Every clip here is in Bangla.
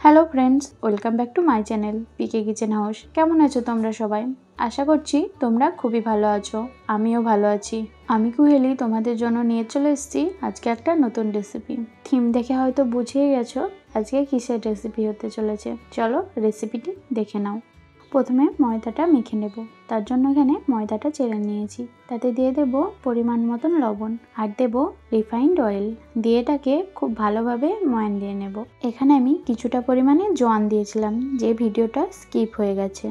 Hello friends, welcome back to my channel PK kitchen house. কেমন আছো তোমরা সবাই? আশা করছি তোমরা খুবই ভালো আছো। আমিও ভালো আছি। আমি কুহেলি তোমাদের জন্য নিয়ে চলে এসেছি আজকে একটা নতুন রেসিপি। থিম দেখে হয়তো বুঝেই গেছো আজকে কিসের রেসিপি হতে চলেছে। চলো রেসিপিটি দেখে নাও। প্রথমে ময়দাটা মেখে নেব। তার জন্য এখানে ময়দাটা চেলে নিয়েছি। তাতে দিয়ে দেব পরিমাণ মতন লবণ আর দেব রিফাইন্ড অয়েল। দিয়ে এটাকে খুব ভালোভাবে ময়ান দিয়ে নেব। এখানে আমি কিছুটা পরিমাণে জোয়ান দিয়েছিলাম, যে ভিডিওটা স্কিপ হয়ে গেছে।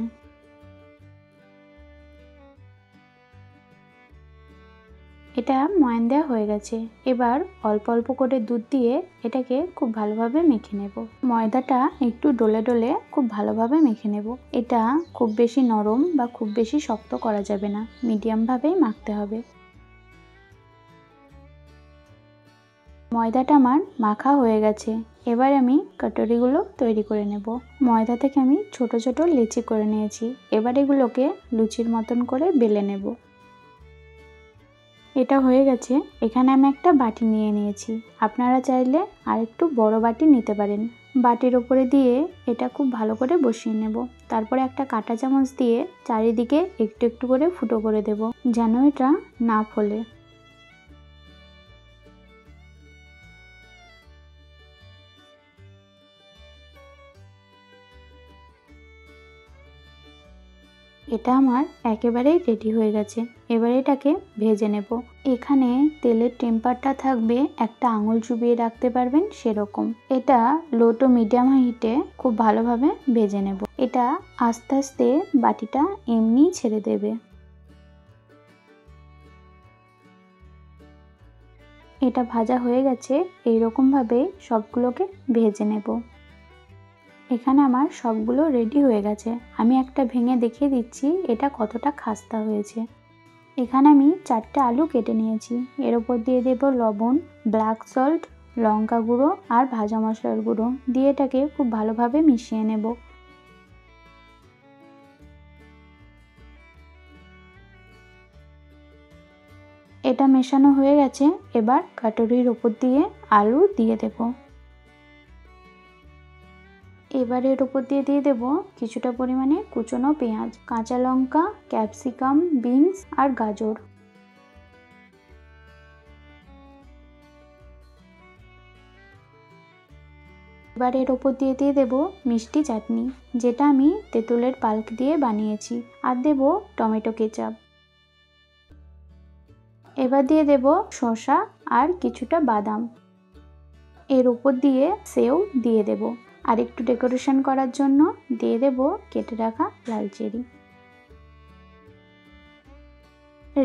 এটা ময়ান দেওয়া হয়ে গেছে। এবার অল্প অল্প করে দুধ দিয়ে এটাকে খুব ভালোভাবে মেখে নেব। ময়দাটা একটু ডলে ডলে খুব ভালোভাবে মেখে নেব। এটা খুব বেশি নরম বা খুব বেশি শক্ত করা যাবে না, মিডিয়াম ভাবেই মাখতে হবে। ময়দাটা আমার মাখা হয়ে গেছে। এবার আমি কাটরিগুলো তৈরি করে নেব। ময়দা থেকে আমি ছোট ছোট লেচি করে নিয়েছি। এবার এগুলোকে লুচির মতন করে বেলে নেব। এটা হয়ে গেছে। এখানে আমি একটা বাটি নিয়ে নিয়েছি। আপনারা চাইলে আর একটু বড় বাটি নিতে পারেন। বাটির ওপরে দিয়ে এটা খুব ভালো করে বসিয়ে নেব। তারপরে একটা কাঁটা চামচ দিয়ে চারিদিকে একটু একটু করে ফুটো করে দেব, যেন এটা না ফোলে। এটা আমার একেবারেই রেডি হয়ে গেছে। এবার এটাকে ভেজে নেব। এখানে তেলের টেম্পারটা থাকবে একটা আঙুল চুবিয়ে রাখতে পারবেন সেরকম। এটা লো টু মিডিয়াম হিটে খুব ভালোভাবে ভেজে নেব। এটা আস্তে আস্তে বাটিটা এমনি ছেড়ে দেবে। এটা ভাজা হয়ে গেছে। এইরকম ভাবে সবগুলোকে ভেজে নেব। এখানে আমার সবগুলো রেডি হয়ে গেছে। আমি একটা ভেঙে দেখিয়ে দিচ্ছি এটা কতটা খাস্তা হয়েছে। এখানে আমি 4টে আলু কেটে নিয়েছি। এর উপর দিয়ে দেব লবণ, ব্ল্যাক সল্ট, লঙ্কা গুঁড়ো আর ভাজা মশলার গুঁড়ো দিয়ে এটাকে খুব ভালোভাবে মিশিয়ে নেব। এটা মেশানো হয়ে গেছে। এবার কাটুরির উপর দিয়ে আলু দিয়ে দেব। এবার এর উপর দিয়ে দেব কিছুটা পরিমাণে কুচনো পেঁয়াজ, কাঁচা লঙ্কা, ক্যাপসিকাম, বিনস আর গাজর। এবার এর ওপর দিয়ে দেব মিষ্টি চাটনি, যেটা আমি তেঁতুলের পাল্প দিয়ে বানিয়েছি, আর দেব টমেটো কেচাপ। এবার দিয়ে দেব শসা আর কিছুটা বাদাম। এর উপর দিয়ে সেও দিয়ে দেব। আর একটু ডেকোরেশন করার জন্য দিয়ে দেব কেটে রাখা লাল চেরি।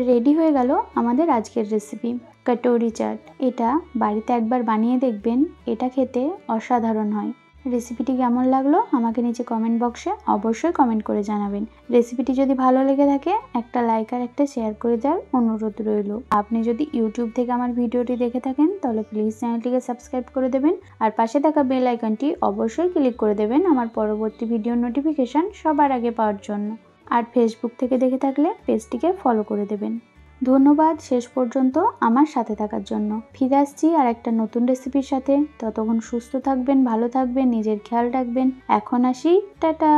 রেডি হয়ে গেল আমাদের আজকের রেসিপি কটরি চাট। এটা বাড়িতে একবার বানিয়ে দেখবেন, এটা খেতে অসাধারণ হয়। রেসিপিটি কেমন লাগলো আমাকে নিচে কমেন্ট বক্সে অবশ্যই কমেন্ট করে জানাবেন। রেসিপিটি যদি ভালো লেগে থাকে একটা লাইক আর একটা শেয়ার করে দেওয়ার অনুরোধ রইল। আপনি যদি ইউটিউব থেকে আমার ভিডিওটি দেখে থাকেন তাহলে প্লিজ চ্যানেলটিকে সাবস্ক্রাইব করে দেবেন আর পাশে থাকা বেল আইকনটি অবশ্যই ক্লিক করে দেবেন আমার পরবর্তী ভিডিওর নোটিফিকেশন সবার আগে পাওয়ার জন্য। আর ফেসবুক থেকে দেখে থাকলে পেজটিকে ফলো করে দেবেন। ধন্যবাদ শেষ পর্যন্ত আমার সাথে থাকার জন্য। ফিরে আসছি আর একটা নতুন রেসিপির সাথে। ততক্ষণ সুস্থ থাকবেন, ভালো থাকবেন, নিজের খেয়াল রাখবেন। এখন আসি, টাটা।